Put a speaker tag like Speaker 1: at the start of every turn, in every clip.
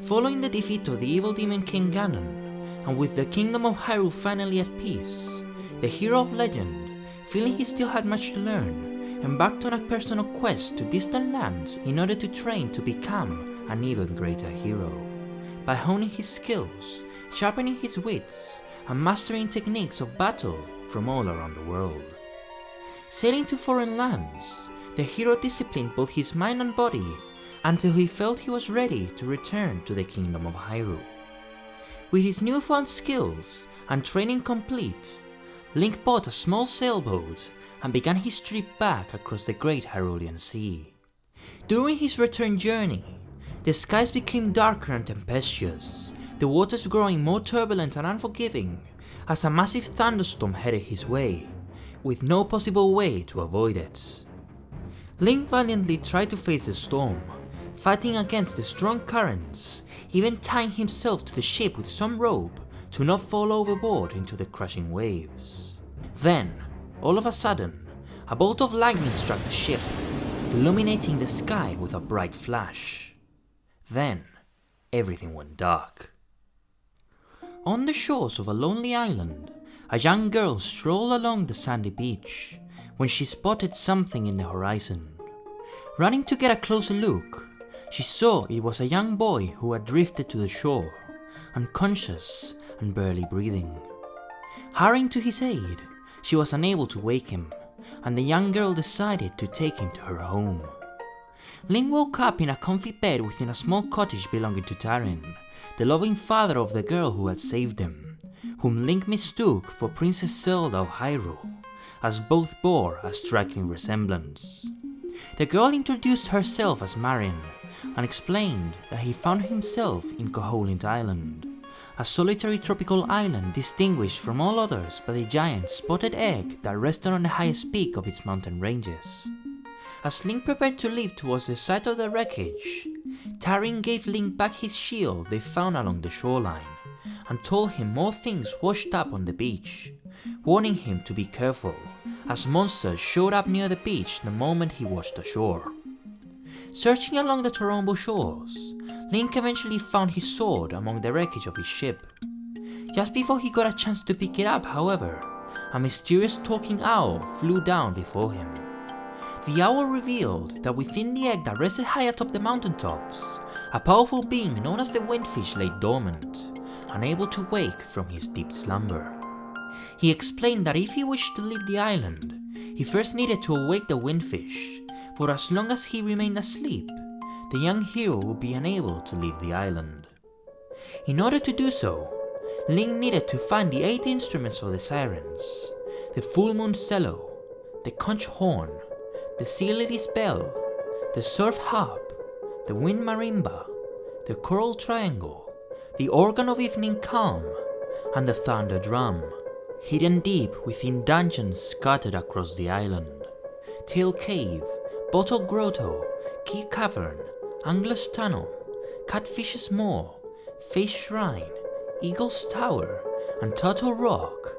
Speaker 1: Following the defeat of the evil demon king Ganon, and with the kingdom of Hyrule finally at peace, the hero of legend, feeling he still had much to learn, embarked on a personal quest to distant lands in order to train to become an even greater hero. By honing his skills, sharpening his wits, and mastering techniques of battle from all around the world. Sailing to foreign lands, the hero disciplined both his mind and body until he felt he was ready to return to the kingdom of Hyrule. With his newfound skills and training complete, Link bought a small sailboat and began his trip back across the great Hyrulean Sea. During his return journey, the skies became darker and tempestuous, the waters growing more turbulent and unforgiving as a massive thunderstorm headed his way, with no possible way to avoid it. Link valiantly tried to face the storm, fighting against the strong currents, even tying himself to the ship with some rope to not fall overboard into the crashing waves. Then, all of a sudden, a bolt of lightning struck the ship, illuminating the sky with a bright flash. Then, everything went dark. On the shores of a lonely island, a young girl strolled along the sandy beach when she spotted something in the horizon. Running to get a closer look, she saw it was a young boy who had drifted to the shore, unconscious and barely breathing. Hurrying to his aid, she was unable to wake him, and the young girl decided to take him to her home. Link woke up in a comfy bed within a small cottage belonging to Tarin, the loving father of the girl who had saved him, whom Link mistook for Princess Zelda of Hyrule, as both bore a striking resemblance. The girl introduced herself as Marin, and explained that he found himself in Koholint Island, a solitary tropical island distinguished from all others by the giant spotted egg that rested on the highest peak of its mountain ranges. As Link prepared to leave towards the site of the wreckage, Tarin gave Link back his shield they found along the shoreline, and told him more things washed up on the beach, warning him to be careful, as monsters showed up near the beach the moment he washed ashore. Searching along the Torombo shores, Link eventually found his sword among the wreckage of his ship. Just before he got a chance to pick it up, however, a mysterious talking owl flew down before him. The owl revealed that within the egg that rested high atop the mountaintops, a powerful being known as the Windfish lay dormant, unable to wake from his deep slumber. He explained that if he wished to leave the island, he first needed to awake the Windfish, for as long as he remained asleep, the young hero would be unable to leave the island. In order to do so, Link needed to find the 8 instruments of the sirens: the Full Moon Cello, the Conch Horn, the Sea Lady's Bell, the Surf Harp, the Wind Marimba, the Coral Triangle, the Organ of Evening Calm, and the Thunder Drum, hidden deep within dungeons scattered across the island: Tail Cave, Bottle Grotto, Key Cavern, Angler's Tunnel, Catfish's Moor, Face Shrine, Eagle's Tower, and Turtle Rock,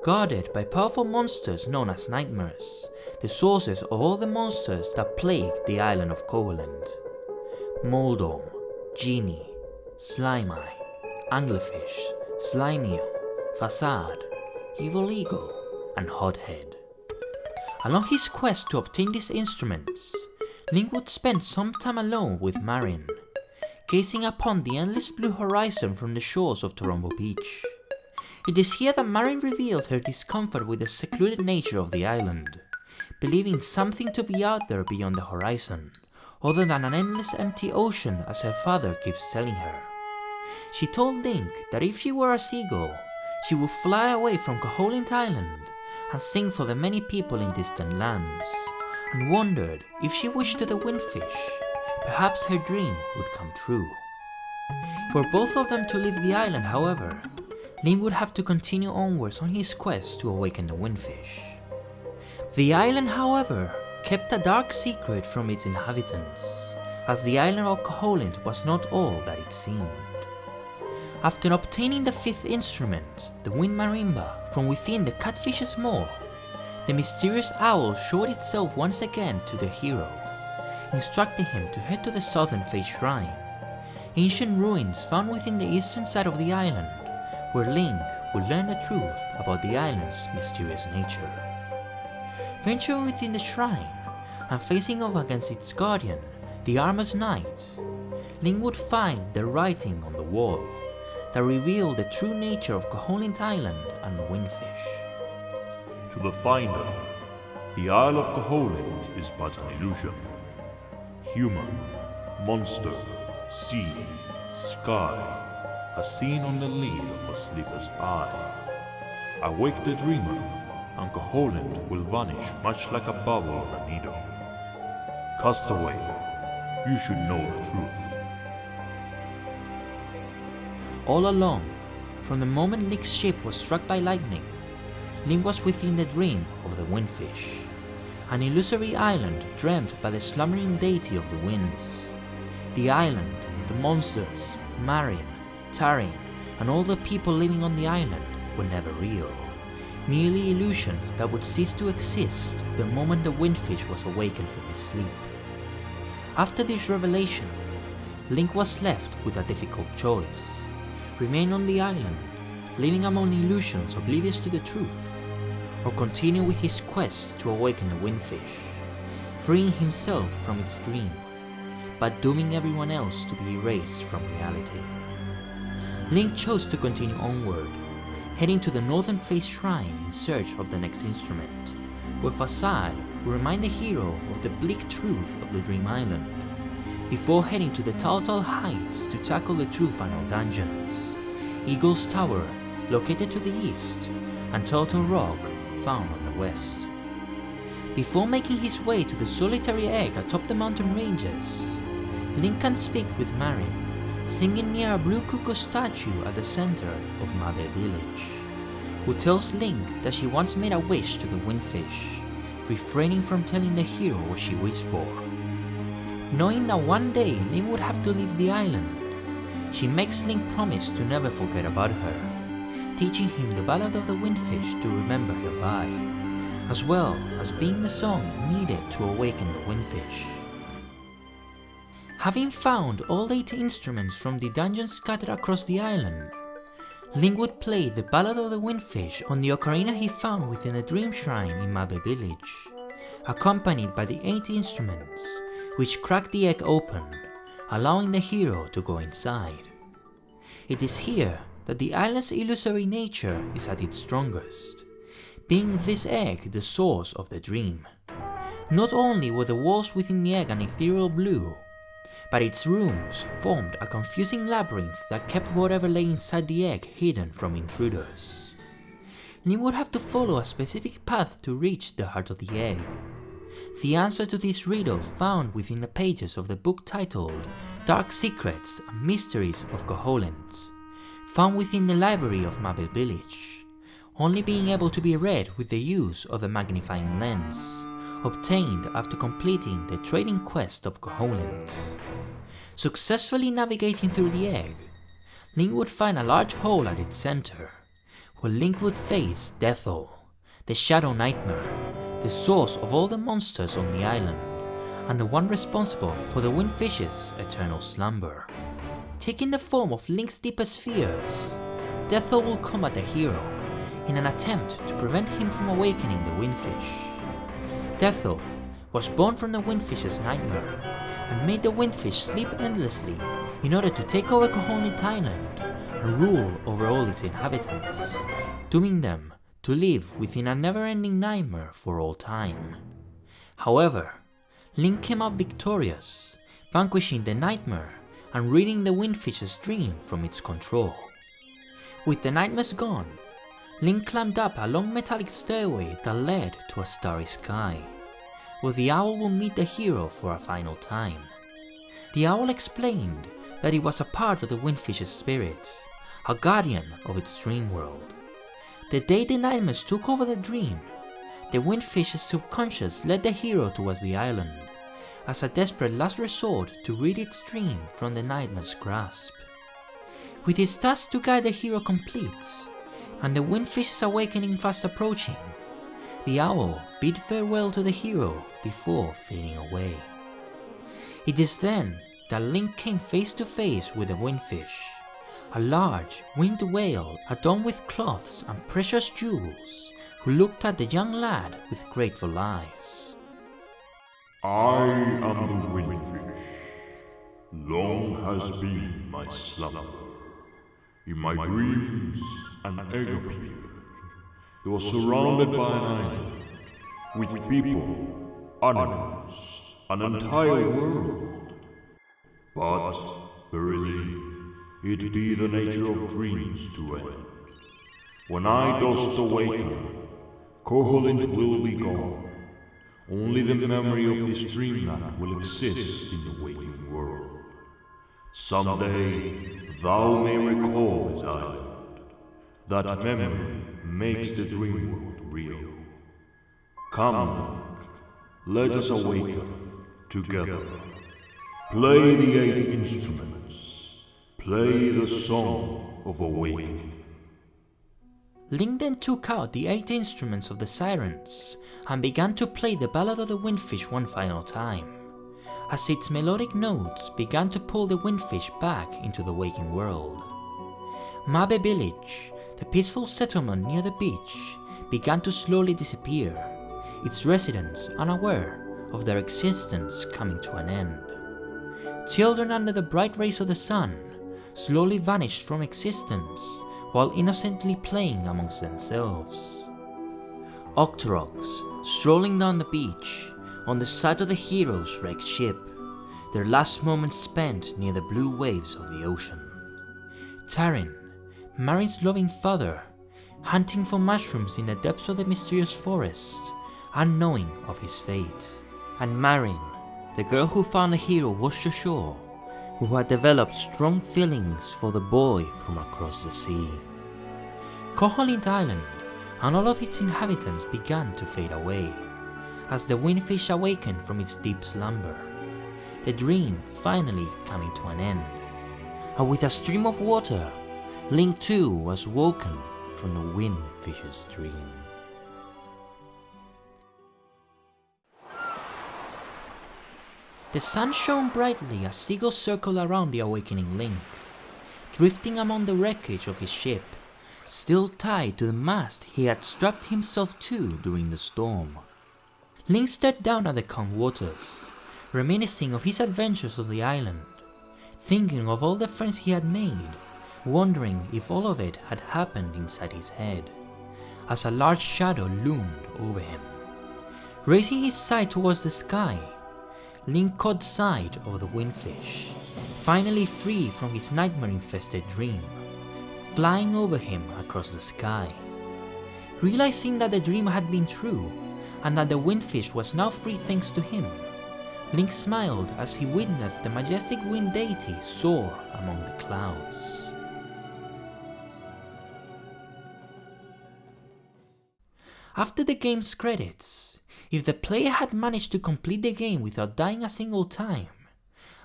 Speaker 1: guarded by powerful monsters known as nightmares, the sources of all the monsters that plague the island of Koholint: Moldorm, Genie, Slime-Eye, Anglerfish, Slimiel, Facade, Evil Eagle, and Hothead. Along his quest to obtain these instruments, Link would spend some time alone with Marin, gazing upon the endless blue horizon from the shores of Torombo Beach. It is here that Marin revealed her discomfort with the secluded nature of the island, believing something to be out there beyond the horizon, other than an endless empty ocean as her father keeps telling her. She told Link that if she were a seagull, she would fly away from Koholint Island and sing for the many people in distant lands, and wondered if she wished to the Windfish, perhaps her dream would come true. For both of them to leave the island, however, Link would have to continue onwards on his quest to awaken the Windfish. The island, however, kept a dark secret from its inhabitants, as the island of Koholint was not all that it seemed. After obtaining the 5th instrument, the Wind Marimba, from within the Catfish's Maw, the mysterious owl showed itself once again to the hero, instructing him to head to the Southern Face Shrine, ancient ruins found within the eastern side of the island, where Link will learn the truth about the island's mysterious nature. Venturing within the shrine and facing off against its guardian, the Armor's Knight, Link would find the writing on the wall that revealed the true nature of Koholint Island and the Windfish.
Speaker 2: To the finder, the Isle of Koholint is but an illusion. Human, monster, sea, sky, as seen on the lid of a sleeper's eye. Awake the dreamer, and Koholint will vanish much like a bubble on a needle. Castaway, you should know the truth.
Speaker 1: All along, from the moment Link's ship was struck by lightning, Link was within the dream of the Windfish, an illusory island dreamt by the slumbering deity of the winds. The island, the monsters, Marin, Tarin, and all the people living on the island were never real, merely illusions that would cease to exist the moment the Windfish was awakened from his sleep. After this revelation, Link was left with a difficult choice: remain on the island, living among illusions oblivious to the truth, or continue with his quest to awaken the Windfish, freeing himself from its dream, but dooming everyone else to be erased from reality. Link chose to continue onward, heading to the northern face shrine in search of the next instrument, where Fasad will remind the hero of the bleak truth of the Dream Island, before heading to the Taltal Heights to tackle the true final dungeons: Eagle's Tower, located to the east, and Turtle Rock, found on the west. Before making his way to the solitary egg atop the mountain ranges, Link can speak with Marin, singing near a blue cuckoo statue at the center of Mother Village, who tells Link that she once made a wish to the Windfish, refraining from telling the hero what she wished for. Knowing that one day Link would have to leave the island, she makes Link promise to never forget about her, teaching him the Ballad of the Windfish to remember her by, as well as being the song needed to awaken the Windfish. Having found all 8 instruments from the dungeons scattered across the island, Link would play the Ballad of the Windfish on the ocarina he found within the Dream Shrine in Mabe Village, accompanied by the 8 instruments, which crack the egg open, allowing the hero to go inside. It is here that the island's illusory nature is at its strongest, being this egg the source of the dream. Not only were the walls within the egg an ethereal blue, but its rooms formed a confusing labyrinth that kept whatever lay inside the egg hidden from intruders. Link would have to follow a specific path to reach the heart of the egg. The answer to this riddle found within the pages of the book titled Dark Secrets and Mysteries of Koholint, found within the library of Mabe Village, only being able to be read with the use of the magnifying lens, obtained after completing the trading quest of Koholint. Successfully navigating through the egg, Link would find a large hole at its center, where Link would face Deathall, the Shadow Nightmare, the source of all the monsters on the island, and the one responsible for the Windfish's eternal slumber. Taking the form of Link's deepest fears, Deathall will combat the hero in an attempt to prevent him from awakening the Windfish. Deathall was born from the Windfish's nightmare, and made the Windfish sleep endlessly in order to take over Koholint Island and rule over all its inhabitants, dooming them to live within a never-ending nightmare for all time. However, Link came out victorious, vanquishing the nightmare and ridding the Windfish's dream from its control. With the nightmares gone, Link climbed up a long metallic stairway that led to a starry sky, where the owl will meet the hero for a final time. The owl explained that it was a part of the Windfish's spirit, a guardian of its dream world. The day the nightmares took over the dream, the Windfish's subconscious led the hero towards the island, as a desperate last resort to rid its dream from the nightmare's grasp. With his task to guide the hero complete, and the Windfish's awakening fast approaching, the owl bid farewell to the hero before fading away. It is then that Link came face to face with a windfish, a large winged whale adorned with cloths and precious jewels, who looked at the young lad with grateful eyes.
Speaker 2: I am the windfish. Long has been my slumber. In my dreams, an egg appeared. It was surrounded by an island, with people, animals, an entire world. But, verily, it be the nature of dreams to end. When I dost awaken, Koholint will be gone. Only the memory of this dreamland will exist in the waking world. Someday, thou may recall this island. That memory makes the dream world real. Come, Link, let us awaken together. Play the 8 instruments. Play the song of awakening.
Speaker 1: Link then took out the 8 instruments of the sirens and began to play the Ballad of the Windfish one final time, as its melodic notes began to pull the windfish back into the waking world. Mabe Village, the peaceful settlement near the beach, began to slowly disappear, its residents unaware of their existence coming to an end. Children under the bright rays of the sun slowly vanished from existence while innocently playing amongst themselves. Octoroks strolling down the beach on the side of the hero's wrecked ship, their last moments spent near the blue waves of the ocean. Tarin, Marin's loving father, hunting for mushrooms in the depths of the mysterious forest, unknowing of his fate. And Marin, the girl who found the hero washed ashore, who had developed strong feelings for the boy from across the sea. Koholint Island and all of its inhabitants began to fade away, as the windfish awakened from its deep slumber, the dream finally coming to an end. And with a stream of water, Link too was woken from the windfish's dream. The sun shone brightly as seagulls circled around the awakening Link, drifting among the wreckage of his ship, still tied to the mast he had strapped himself to during the storm. Link stared down at the calm waters, reminiscing of his adventures on the island, thinking of all the friends he had made, wondering if all of it had happened inside his head, as a large shadow loomed over him. Raising his sight towards the sky, Link caught sight of the windfish, finally free from his nightmare-infested dream, flying over him across the sky. Realizing that the dream had been true, and that the windfish was now free thanks to him, Link smiled as he witnessed the majestic wind deity soar among the clouds. After the game's credits, if the player had managed to complete the game without dying a single time,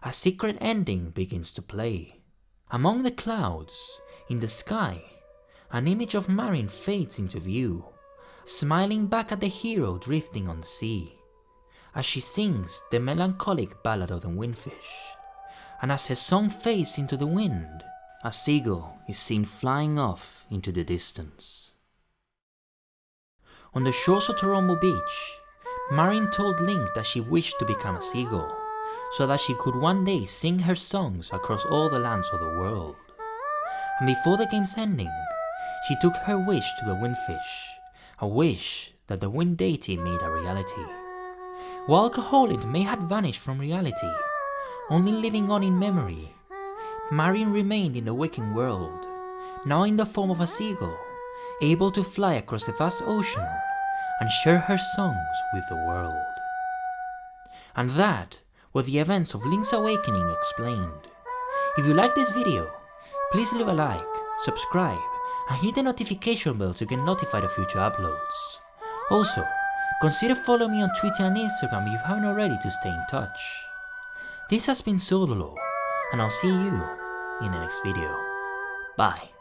Speaker 1: a secret ending begins to play. Among the clouds, in the sky, an image of Marin fades into view, smiling back at the hero drifting on the sea, as she sings the melancholic Ballad of the Windfish. And as her song fades into the wind, a seagull is seen flying off into the distance. On the shores of Torombo Beach, Marin told Link that she wished to become a seagull, so that she could one day sing her songs across all the lands of the world. And before the game's ending, she took her wish to the windfish, a wish that the wind deity made a reality. While Koholint may have vanished from reality, only living on in memory, Marin remained in the waking world, now in the form of a seagull, able to fly across the vast ocean and share her songs with the world. And that were the events of Link's Awakening explained. If you like this video, please leave a like, subscribe, and hit the notification bell to get notified of future uploads. Also, consider following me on Twitter and Instagram if you haven't already to stay in touch. This has been Zelda Lore, and I'll see you in the next video. Bye.